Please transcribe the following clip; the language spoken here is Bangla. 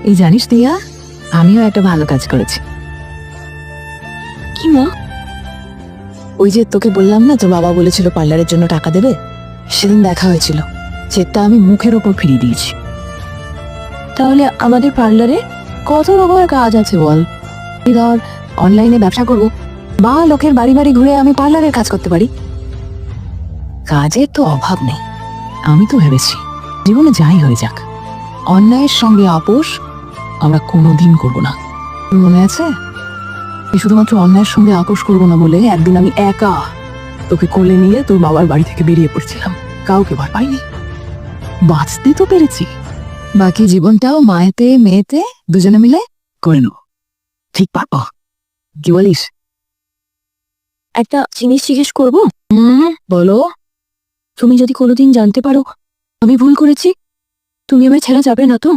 এই জানিস দিয়া, আমিও একটা ভালো কাজ করেছি। কি মা? ওই যে তোকে বললাম না, তোর বাবা বলেছিল পার্লারের জন্য টাকা দেবে, সেদিন দেখা হয়েছিল, চেকটা আমি মুখের ওপর ফিরিয়ে দিয়েছি। তাহলে আমাদের পার্লারে কত রকমের কাজ আছে বল। এই ধর, অনলাইনে ব্যবসা করব, বা লোকের বাড়ি বাড়ি ঘুরে আমি পার্লারের কাজ করতে পারি। কাজের তো অভাব নেই। আমি তো ভেবেছি জীবনে যাই হয়ে যাক, অন্যায়ের সঙ্গে আপোষ আমরা কোনোদিন করব না। মনে আছে, তুই শুধুমাত্র অন্যায়ের সঙ্গে আপোষ করবো না বলে একদিন আমি একা তোকে কোলে নিয়ে তোর বাবার বাড়ি থেকে বেরিয়ে পড়ছিলাম। কাউকে ভয় পাইনি, বাঁচতে তো পেরেছি। বাকি জীবনটাও মায়েতে মেয়েতে দুজনে মিলে করে নেব। ঠিক পারবো? কি বলিস? একটা জিনিস জিজ্ঞেস করব? বলো। তুমি যদি কোনোদিন জানতে পারো আমি ভুল করেছি, তুমি আমায় ছেড়ে যাবে না তো?